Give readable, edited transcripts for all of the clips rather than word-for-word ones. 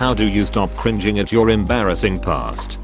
How do you stop cringing at your embarrassing past?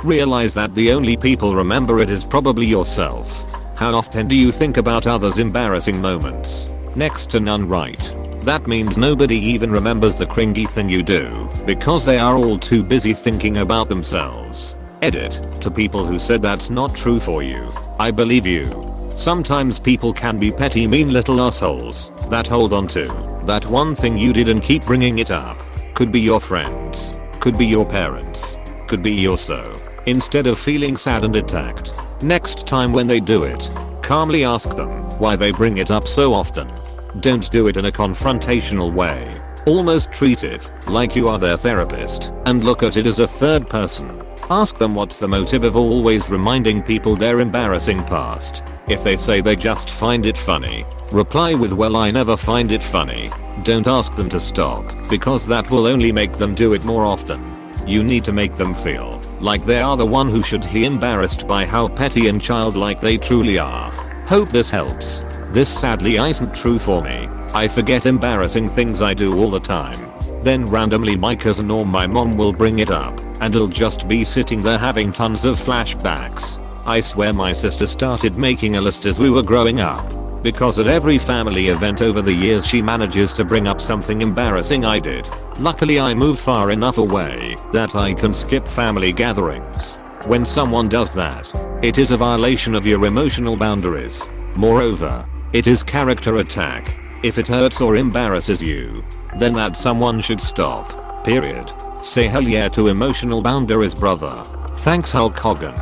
Realize that the only people remember it is probably yourself. How often do you think about others' embarrassing moments? Next to none, right? That means nobody even remembers the cringy thing you do because they are all too busy thinking about themselves. Edit. To people who said that's not true for you, I believe you. Sometimes people can be petty, mean little assholes that hold on to that one thing you did and keep bringing it up. Could be your friends, could be your parents, could be your so. Instead of feeling sad and attacked, next time when they do it, calmly ask them why they bring it up so often. Don't do it in a confrontational way. Almost treat it like you are their therapist and look at it as a third person. Ask them what's the motive of always reminding people their embarrassing past. If they say they just find it funny, reply with, well, I never find it funny. Don't ask them to stop because that will only make them do it more often. You need to make them feel like they are the one who should be embarrassed by how petty and childlike they truly are. Hope this helps. This sadly isn't true for me. I forget embarrassing things I do all the time. Then randomly my cousin or my mom will bring it up and I'll just be sitting there having tons of flashbacks. I swear my sister started making a list as we were growing up because at every family event over the years she manages to bring up something embarrassing I did. Luckily I moved far enough away that I can skip family gatherings. When someone does that, it is a violation of your emotional boundaries. Moreover, it is character attack. If it hurts or embarrasses you, then that someone should stop. Period. Say hell yeah to emotional boundaries, brother. Thanks, Hulk Hogan.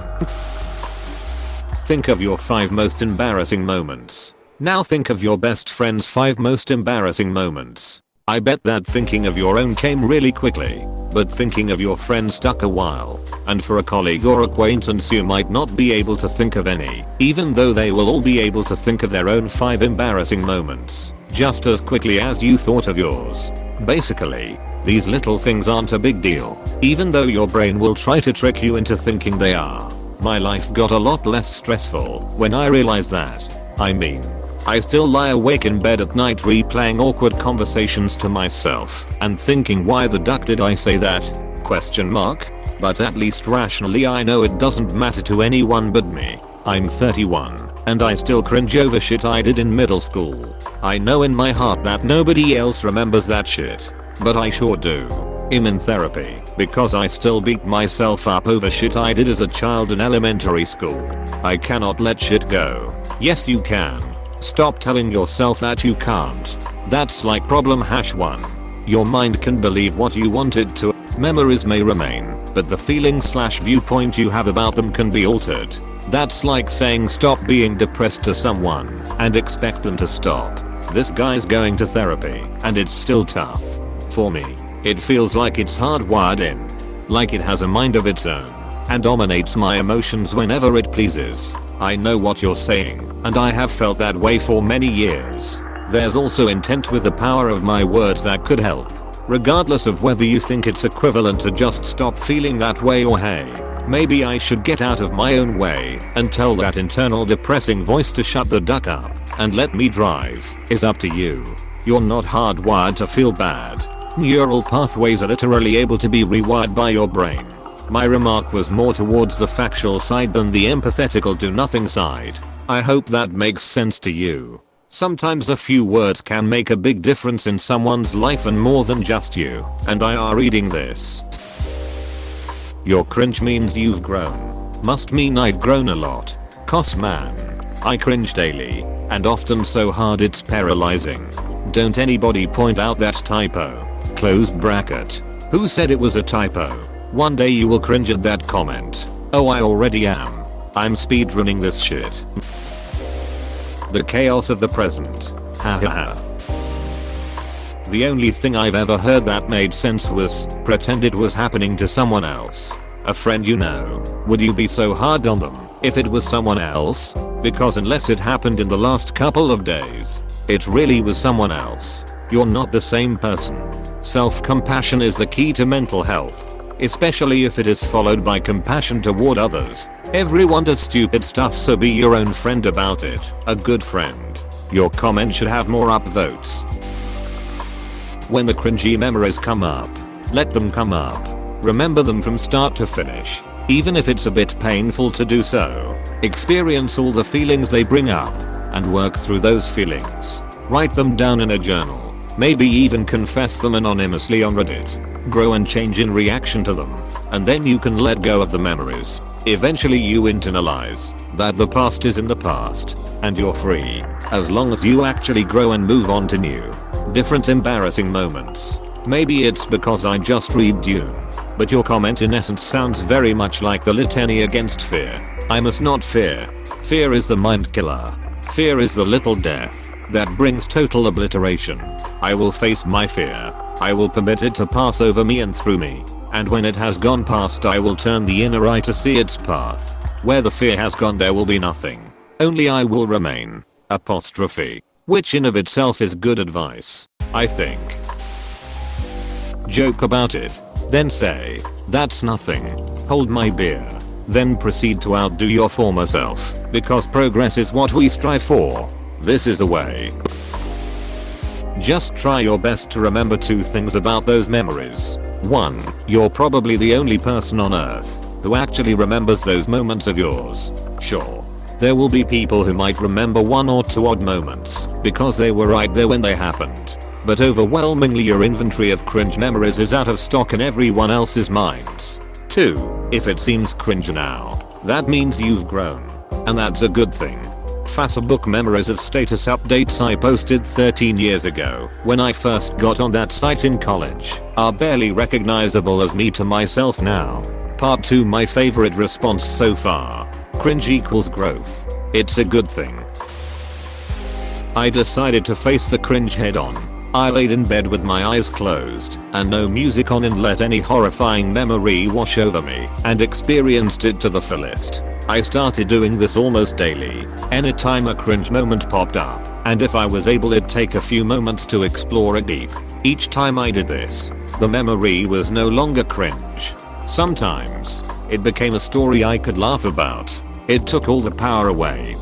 Think of your 5 most embarrassing moments. Now think of your best friend's 5 most embarrassing moments. I bet that thinking of your own came really quickly, but thinking of your friend stuck a while. And for a colleague or acquaintance you might not be able to think of any, even though they will all be able to think of their own 5 embarrassing moments, just as quickly as you thought of yours. Basically, these little things aren't a big deal, even though your brain will try to trick you into thinking they are. My life got a lot less stressful when I realized that. I still lie awake in bed at night replaying awkward conversations to myself and thinking, why the duck did I say that? But at least rationally I know it doesn't matter to anyone but me. I'm 31 and I still cringe over shit I did in middle school. I know in my heart that nobody else remembers that shit, but I sure do. I'm in therapy because I still beat myself up over shit I did as a child in elementary school. I cannot let shit go. Yes, you can. Stop telling yourself that you can't. That's like problem #1. Your mind can believe what you want it to. Memories may remain, but the feeling/viewpoint you have about them can be altered. That's like saying stop being depressed to someone and expect them to stop. This guy's going to therapy and it's still tough. For me, it feels like it's hardwired in. Like it has a mind of its own and dominates my emotions whenever it pleases. I know what you're saying, and I have felt that way for many years. There's also intent with the power of my words that could help. Regardless of whether you think it's equivalent to just stop feeling that way or hey, maybe I should get out of my own way and tell that internal depressing voice to shut the duck up and let me drive, is up to you. You're not hardwired to feel bad. Neural pathways are literally able to be rewired by your brain. My remark was more towards the factual side than the empathetical do nothing side. I hope that makes sense to you. Sometimes a few words can make a big difference in someone's life and more than just you. And I are reading this. Your cringe means you've grown. Must mean I've grown a lot. Cos man. I cringe daily, and often so hard it's paralyzing. Don't anybody point out that typo. Close bracket. Who said it was a typo? One day you will cringe at that comment. Oh, I already am. I'm speedrunning this shit. The chaos of the present. Hahaha. The only thing I've ever heard that made sense was pretend it was happening to someone else. A friend you know. Would you be so hard on them if it was someone else? Because unless it happened in the last couple of days, it really was someone else. You're not the same person. Self-compassion is the key to mental health, especially if it is followed by compassion toward others. Everyone does stupid stuff, so be your own friend about it. A good friend. Your comment should have more upvotes. When the cringy memories come up, let them come up. Remember them from start to finish. Even if it's a bit painful to do so. Experience all the feelings they bring up and work through those feelings. Write them down in a journal. Maybe even confess them anonymously on Reddit. Grow and change in reaction to them. And then you can let go of the memories. Eventually you internalize that the past is in the past and you're free. As long as you actually grow and move on to new, different embarrassing moments. Maybe it's because I just read Dune. But your comment in essence sounds very much like the litany against fear. I must not fear. Fear is the mind killer. Fear is the little death that brings total obliteration. I will face my fear. I will permit it to pass over me and through me. And when it has gone past, I will turn the inner eye to see its path. Where the fear has gone, there will be nothing. Only I will remain. Apostrophe. Which in of itself is good advice, I think. Joke about it. Then say, that's nothing. Hold my beer. Then proceed to outdo your former self, because progress is what we strive for. This is the way. Just try your best to remember 2 things about those memories. 1. You're probably the only person on earth who actually remembers those moments of yours. Sure, there will be people who might remember 1 or 2 odd moments because they were right there when they happened. But overwhelmingly your inventory of cringe memories is out of stock in everyone else's minds. 2. If it seems cringe now, that means you've grown. And that's a good thing. Facebook memories of status updates I posted 13 years ago when I first got on that site in college are barely recognizable as me to myself now. Part 2. My favorite response so far. Cringe equals growth. It's a good thing. I decided to face the cringe head on. I laid in bed with my eyes closed and no music on and let any horrifying memory wash over me and experienced it to the fullest. I started doing this almost daily. Anytime a cringe moment popped up, and if I was able, it'd take a few moments to explore it deep. Each time I did this, the memory was no longer cringe. Sometimes, it became a story I could laugh about. It took all the power away.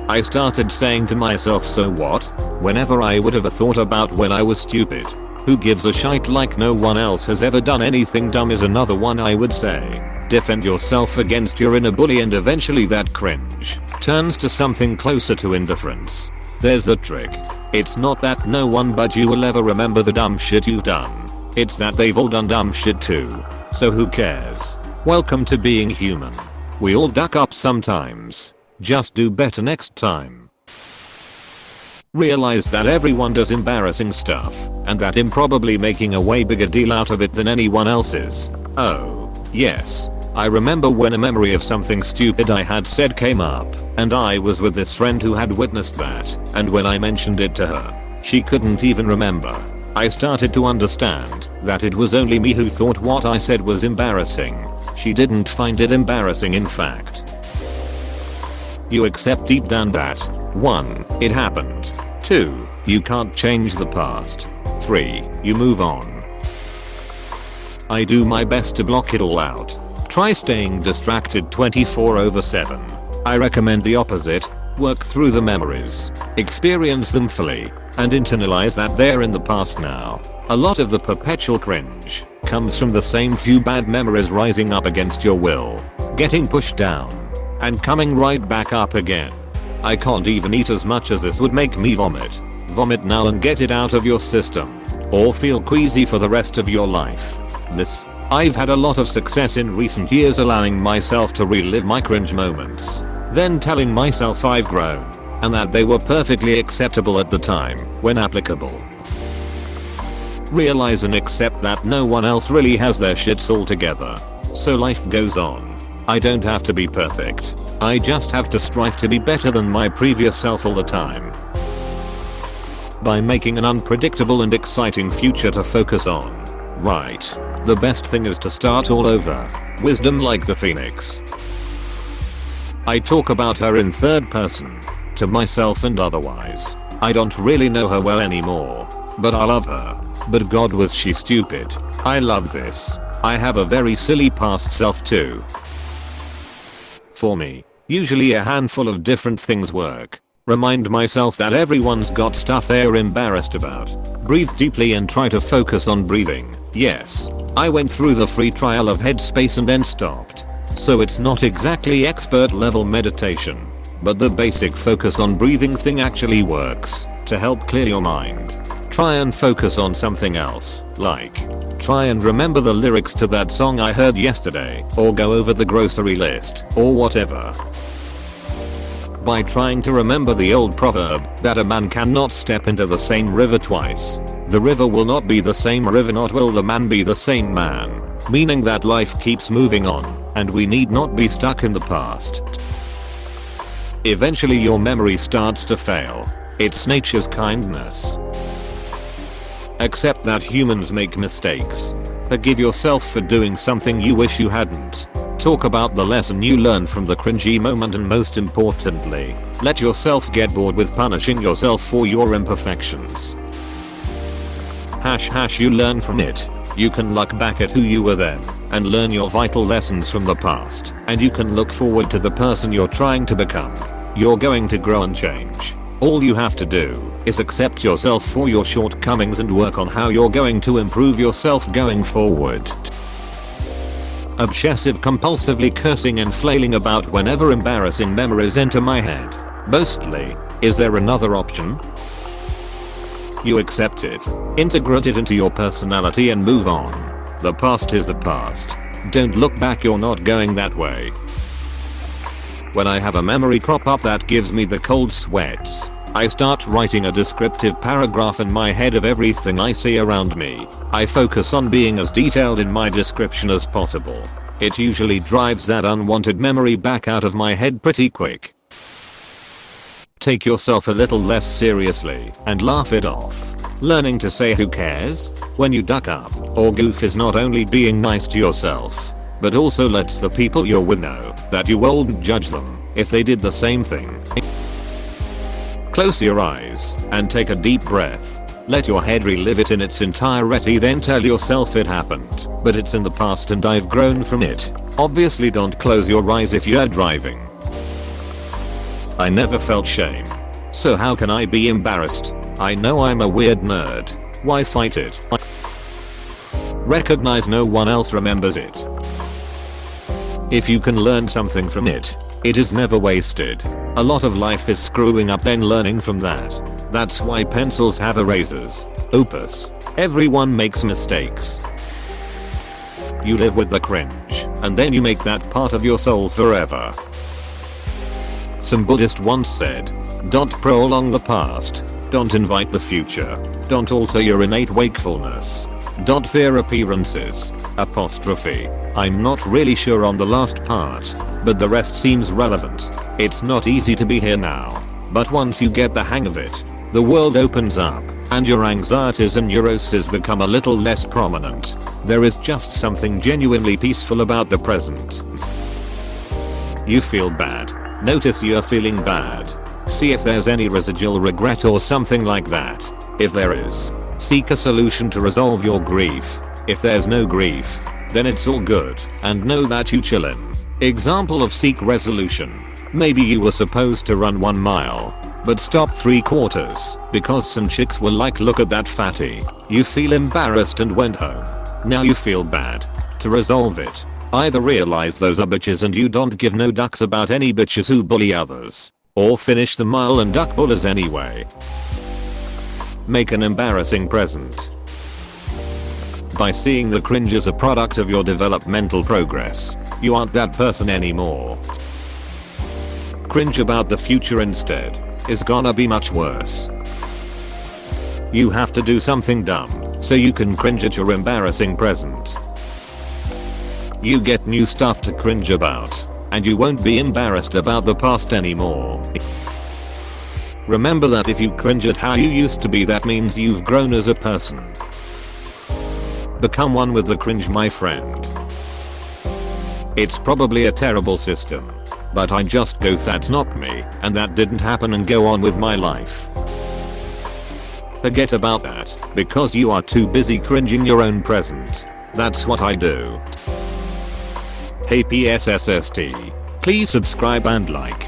I started saying to myself, so what? Whenever I would have thought about when I was stupid. Who gives a shite, like no one else has ever done anything dumb is another one I would say. Defend yourself against your inner bully and eventually that cringe turns to something closer to indifference. There's the trick. It's not that no one but you will ever remember the dumb shit you've done. It's that they've all done dumb shit too. So who cares? Welcome to being human. We all duck up sometimes. Just do better next time. Realize that everyone does embarrassing stuff, and that I'm probably making a way bigger deal out of it than anyone else is. Oh, yes. I remember when a memory of something stupid I had said came up, and I was with this friend who had witnessed that, and when I mentioned it to her, she couldn't even remember. I started to understand that it was only me who thought what I said was embarrassing. She didn't find it embarrassing, in fact. You accept deep down that 1. It happened. 2. You can't change the past. 3. You move on. I do my best to block it all out. Try staying distracted 24/7. I recommend the opposite. Work through the memories. Experience them fully. And internalize that they're in the past now. A lot of the perpetual cringe comes from the same few bad memories rising up against your will, getting pushed down, and coming right back up again. I can't even eat as much as this would make me vomit. Vomit now and get it out of your system. Or feel queasy for the rest of your life. I've had a lot of success in recent years allowing myself to relive my cringe moments. Then telling myself I've grown. And that they were perfectly acceptable at the time, when applicable. Realize and accept that no one else really has their shits all together. So life goes on. I don't have to be perfect. I just have to strive to be better than my previous self all the time. By making an unpredictable and exciting future to focus on. Right. The best thing is to start all over. Wisdom like the phoenix. I talk about her in third person. To myself and otherwise. I don't really know her well anymore. But I love her. But God, was she stupid. I love this. I have a very silly past self too. For me, usually a handful of different things work. Remind myself that everyone's got stuff they're embarrassed about. Breathe deeply and try to focus on breathing. Yes, I went through the free trial of Headspace and then stopped. So it's not exactly expert level meditation. But the basic focus on breathing thing actually works to help clear your mind. Try and focus on something else, like try and remember the lyrics to that song I heard yesterday, or go over the grocery list, or whatever. By trying to remember the old proverb that a man cannot step into the same river twice, the river will not be the same river, not will the man be the same man, meaning that life keeps moving on, and we need not be stuck in the past. Eventually your memory starts to fail. It's nature's kindness. Accept that humans make mistakes. Forgive yourself for doing something you wish you hadn't. Talk about the lesson you learned from the cringy moment, and most importantly, let yourself get bored with punishing yourself for your imperfections. You learn from it. You can look back at who you were then and learn your vital lessons from the past, and you can look forward to the person you're trying to become. You're going to grow and change. All you have to do is accept yourself for your shortcomings and work on how you're going to improve yourself going forward. Obsessive compulsively cursing and flailing about whenever embarrassing memories enter my head. Mostly, is there another option? You accept it, integrate it into your personality and move on. The past is the past. Don't look back, you're not going that way. When I have a memory crop up that gives me the cold sweats, I start writing a descriptive paragraph in my head of everything I see around me. I focus on being as detailed in my description as possible. It usually drives that unwanted memory back out of my head pretty quick. Take yourself a little less seriously and laugh it off. Learning to say who cares when you duck up or goof is not only being nice to yourself, but also lets the people you're with know that you won't judge them if they did the same thing. Close your eyes and take a deep breath. Let your head relive it in its entirety, then tell yourself it happened, but it's in the past and I've grown from it. Obviously don't close your eyes if you're driving. I never felt shame. So how can I be embarrassed? I know I'm a weird nerd. Why fight it? Recognize no one else remembers it. If you can learn something from it, it is never wasted. A lot of life is screwing up, then learning from that. That's why pencils have erasers. Opus. Everyone makes mistakes. You live with the cringe, and then you make that part of your soul forever. Some Buddhist once said, don't prolong the past. Don't invite the future. Don't alter your innate wakefulness. Don't fear appearances. Apostrophe. I'm not really sure on the last part, but the rest seems relevant. It's not easy to be here now, but once you get the hang of it, the world opens up, and your anxieties and neuroses become a little less prominent. There is just something genuinely peaceful about the present. You feel bad. Notice you're feeling bad. See if there's any residual regret or something like that. If there is, seek a solution to resolve your grief. If there's no grief, then it's all good, and know that you chillin'. Example of seek resolution. Maybe you were supposed to run 1 mile, but stopped 3/4 because some chicks were like, look at that fatty. You feel embarrassed and went home. Now you feel bad. To resolve it, either realize those are bitches and you don't give no ducks about any bitches who bully others, or finish the mile and duck bullers anyway. Make an embarrassing present. By seeing the cringe as a product of your developmental progress, you aren't that person anymore. Cringe about the future instead is gonna be much worse. You have to do something dumb so you can cringe at your embarrassing present. You get new stuff to cringe about, and you won't be embarrassed about the past anymore. Remember that if you cringe at how you used to be, that means you've grown as a person. Become one with the cringe, my friend. It's probably a terrible system, but I just go, that's not me, and that didn't happen, and go on with my life. Forget about that, because you are too busy cringing your own present. That's what I do. Hey PSSST, please subscribe and like.